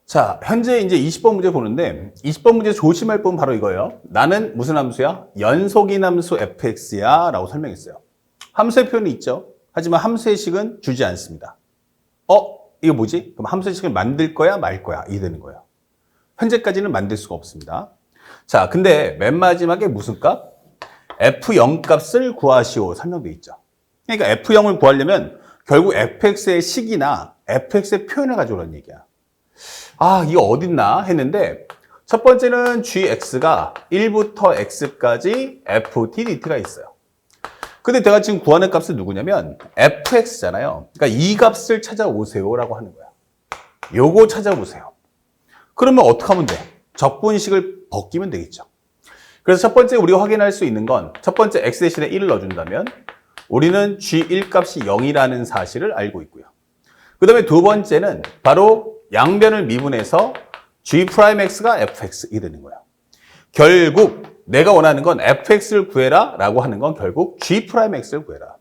자, 현재 이제 20번 문제 보는데 20번 문제 조심할 부분 바로 이거예요. 나는 무슨 함수야? 연속인 함수 fx야 라고 설명했어요. 함수의 표현이 있죠. 하지만 함수의 식은 주지 않습니다. 이거 뭐지? 그럼 함수의 식을 만들 거야 말 거야? 이게 되는 거예요. 현재까지는 만들 수가 없습니다. 자, 근데 맨 마지막에 무슨 값? f0 값을 구하시오 설명돼 있죠. 그러니까 f0을 구하려면 결국 fx의 식이나 fx의 표현을 가져오라는 얘기야. 이거 어딨나 했는데 첫 번째는 gx가 1부터 x까지 ft dt가 있어요. 근데 내가 지금 구하는 값은 누구냐면 fx잖아요. 그러니까 이 값을 찾아오세요라고 하는 거야. 요거 찾아보세요. 그러면 어떻게 하면 돼? 적분식을 벗기면 되겠죠. 그래서 첫 번째 우리가 확인할 수 있는 건 첫 번째 x 대신에 1을 넣어준다면 우리는 g1 값이 0이라는 사실을 알고 있고요. 그 다음에 두 번째는 바로 양변을 미분해서 g'x가 fx이 되는 거예요. 결국 내가 원하는 건 fx를 구해라 라고 하는 건 결국 g'x를 구해라.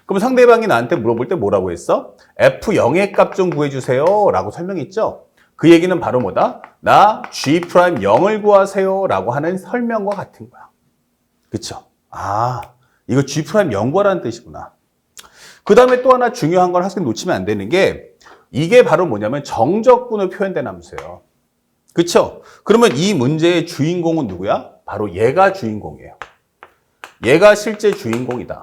그럼 상대방이 나한테 물어볼 때 뭐라고 했어? f0의 값 좀 구해주세요 라고 설명했죠. 그 얘기는 바로 뭐다? 나 g'0을 구하세요 라고 하는 설명과 같은 거야. 그쵸? 이거 g'0 구하라는 뜻이구나. 그 다음에 또 하나 중요한 걸 학생 놓치면 안 되는 게 이게 바로 뭐냐면 정적분으로 표현된 함수예요. 그쵸? 그러면 이 문제의 주인공은 누구야? 바로 얘가 주인공이에요. 얘가 실제 주인공이다.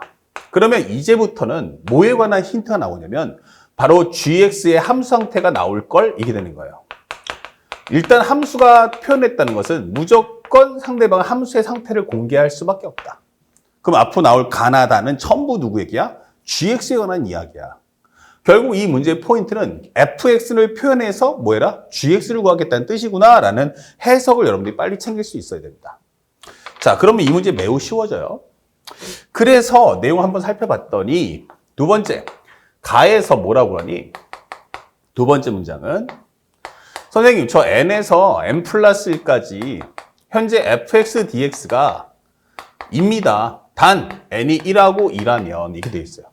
그러면 이제부터는 뭐에 관한 힌트가 나오냐면 바로 gx의 함수 상태가 나올 걸 이게 되는 거예요. 일단 함수가 표현했다는 것은 무조건 상대방 함수의 상태를 공개할 수밖에 없다. 그럼 앞으로 나올 가나다는 전부 누구 얘기야? gx에 관한 이야기야. 결국 이 문제의 포인트는 fx를 표현해서 뭐해라? gx를 구하겠다는 뜻이구나 라는 해석을 여러분들이 빨리 챙길 수 있어야 됩니다. 자, 그러면 이 문제 매우 쉬워져요. 그래서 내용 한번 살펴봤더니 두 번째, 가에서 뭐라고 하니? 두 번째 문장은 선생님 저 n에서 n 플러스 1까지 현재 fx dx가 입니다. 단 n이 1하고 2라면 이렇게 되어 있어요.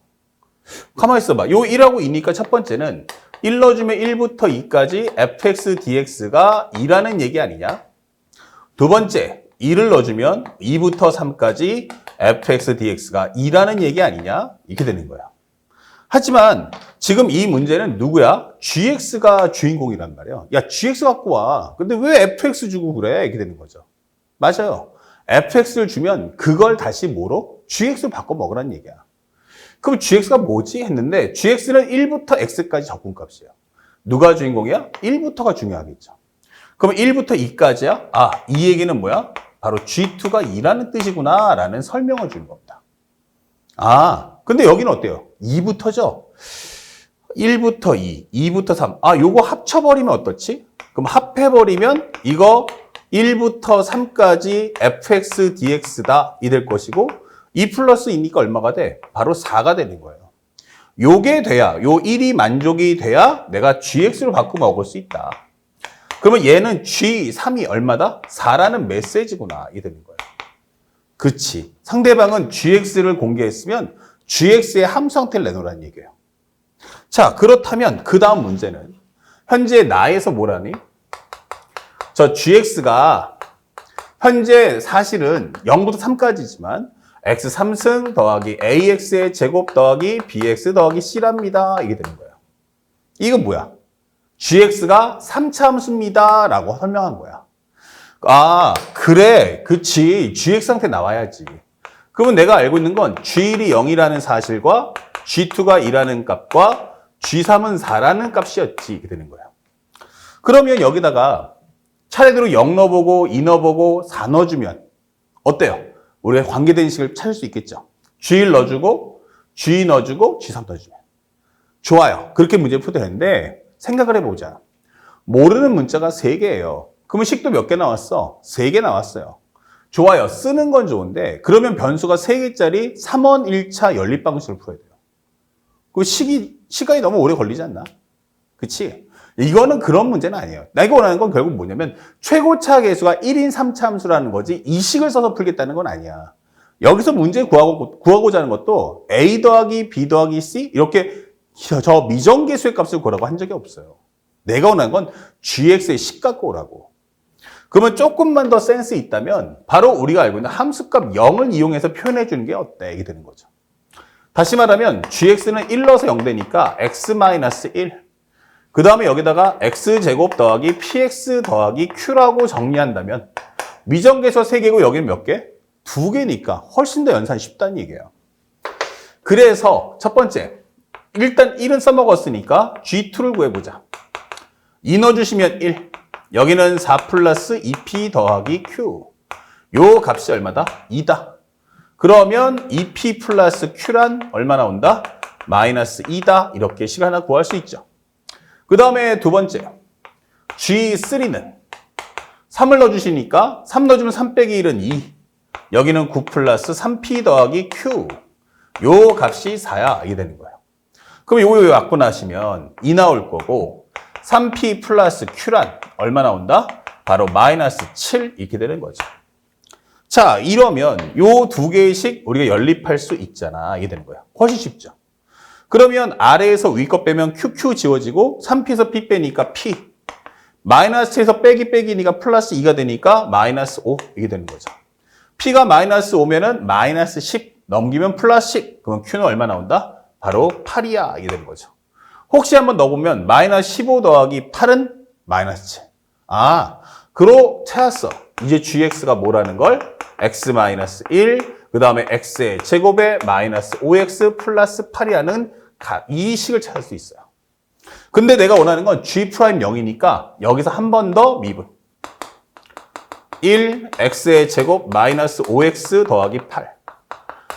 가만히 있어봐. 요 1하고 2니까 첫 번째는 1 넣어주면 1부터 2까지 fx dx가 2라는 얘기 아니냐? 두 번째, 2를 넣어주면 2부터 3까지 fx dx가 2라는 얘기 아니냐? 이렇게 되는 거야. 하지만 지금 이 문제는 누구야? gx가 주인공이란 말이에요. 야, gx 갖고 와. 근데 왜 fx 주고 그래? 이렇게 되는 거죠. 맞아요. fx를 주면 그걸 다시 뭐로? gx로 바꿔 먹으라는 얘기야. 그럼 gx가 뭐지? 했는데 gx는 1부터 x까지 적분값이에요. 누가 주인공이야? 1부터가 중요하겠죠. 그럼 1부터 2까지야? 이 얘기는 뭐야? 바로 g2가 2라는 뜻이구나 라는 설명을 주는 겁니다. 근데 여기는 어때요? 2부터죠? 1부터 2, 2부터 3. 요거 합쳐버리면 어떻지? 그럼 합해버리면 이거 1부터 3까지 fx dx다 이 될 것이고 2 플러스 2니까 얼마가 돼? 바로 4가 되는 거예요. 요게 돼야, 요 1이 만족이 돼야 내가 gx로 바꾸어 먹을 수 있다. 그러면 얘는 g3이 얼마다? 4라는 메시지구나 이 되는 거예요. 그치. 상대방은 gx를 공개했으면 gx의 함수 상태를 내놓으라는 얘기예요. 자, 그렇다면 그 다음 문제는 현재 나에서 뭐라니? 저 gx가 현재 사실은 0부터 3까지지만 x 3승 더하기 ax의 제곱 더하기 bx 더하기 c랍니다. 이게 되는 거예요. 이건 뭐야? gx가 3차 함수입니다. 라고 설명한 거야. 그래. 그치. gx 상태 나와야지. 그러면 내가 알고 있는 건 g1이 0이라는 사실과 g2가 2라는 값과 g3은 4라는 값이었지. 이렇게 되는 거야. 그러면 여기다가 차례대로 0 넣어보고 2 넣어보고 4 넣어주면 어때요? 우리가 관계된 식을 찾을 수 있겠죠. G1 넣어주고 G2 넣어주고 G3 넣어주면 좋아요. 그렇게 문제 풀어내는데 생각을 해보자. 모르는 문자가 3개예요. 그러면 식도 몇 개 나왔어? 3개 나왔어요. 좋아요. 쓰는 건 좋은데 그러면 변수가 3개짜리 3원 1차 연립 방식을 풀어야 돼요. 그 시간이 너무 오래 걸리지 않나? 그치? 이거는 그런 문제는 아니에요. 내가 원하는 건 결국 뭐냐면 최고차 계수가 1인 3차 함수라는 거지 이 식을 써서 풀겠다는 건 아니야. 여기서 문제 구하고자 하는 것도 A 더하기 B 더하기 C 이렇게 저 미정계수의 값을 구하라고 한 적이 없어요. 내가 원하는 건 gx의 10 갖고 오라고. 그러면 조금만 더 센스 있다면 바로 우리가 알고 있는 함수값 0을 이용해서 표현해 주는 게 어때? 이게 되는 거죠. 다시 말하면 gx는 1 넣어서 0 되니까 x-1. 그 다음에 여기다가 x제곱 더하기 px 더하기 q라고 정리한다면 미정계수 3개고 여기는 몇 개? 2개니까 훨씬 더 연산이 쉽다는 얘기예요. 그래서 첫 번째, 일단 1은 써먹었으니까 g2를 구해보자. 2 넣어주시면 1. 여기는 4 플러스 2p 더하기 q. 요 값이 얼마다? 2다. 그러면 2p 플러스 q란 얼마 나온다? 마이너스 2다. 이렇게 식 하나 구할 수 있죠. 그 다음에 두 번째, g3는 3을 넣어주시니까 3 넣어주면 3 빼기 1은 2. 여기는 9 플러스 3p 더하기 q. 요 값이 4야. 이게 되는 거예요. 그럼 요거 약분하시면 2 나올 거고 3p 플러스 q란 얼마 나온다? 바로 마이너스 7 이렇게 되는 거죠. 자, 이러면 요 두 개의 식 우리가 연립할 수 있잖아. 이게 되는 거예요. 훨씬 쉽죠. 그러면 아래에서 위 거 빼면 QQ 지워지고 3P에서 P 빼니까 P. 마이너스 7에서 빼기니까 플러스 2가 되니까 마이너스 5 이게 되는 거죠. P가 마이너스 5면은 마이너스 10 넘기면 플러스 10. 그러면 Q는 얼마 나온다? 바로 8이야. 이게 되는 거죠. 혹시 한번 넣어보면 마이너스 15 더하기 8은 마이너스 7. 아, 그로 찾았어. 이제 GX가 뭐라는 걸? X-1. 그 다음에 x의 제곱에 마이너스 5x 플러스 8이라는 이 식을 찾을 수 있어요. 근데 내가 원하는 건 g'0이니까 여기서 한 번 더 미분. 1, x의 제곱 마이너스 5x 더하기 8.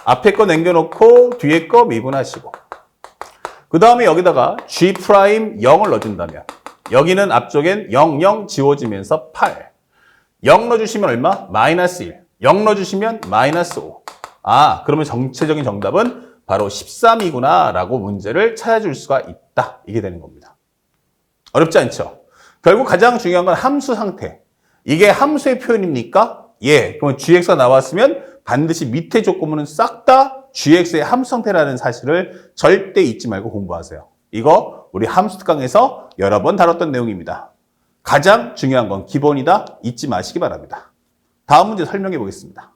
앞에 거 남겨놓고 뒤에 거 미분하시고. 그 다음에 여기다가 g'0을 넣어준다면 여기는 앞쪽엔 0, 0 지워지면서 8. 0 넣어주시면 얼마? 마이너스 1. 0 넣어주시면 마이너스 5. 아, 그러면 전체적인 정답은 바로 13이구나 라고 문제를 찾아줄 수가 있다. 이게 되는 겁니다. 어렵지 않죠? 결국 가장 중요한 건 함수 상태. 이게 함수의 표현입니까? 예. 그러면 gx가 나왔으면 반드시 밑에 조건문은 싹 다 gx의 함수 상태라는 사실을 절대 잊지 말고 공부하세요. 이거 우리 함수 특강에서 여러 번 다뤘던 내용입니다. 가장 중요한 건 기본이다. 잊지 마시기 바랍니다. 다음 문제 설명해 보겠습니다.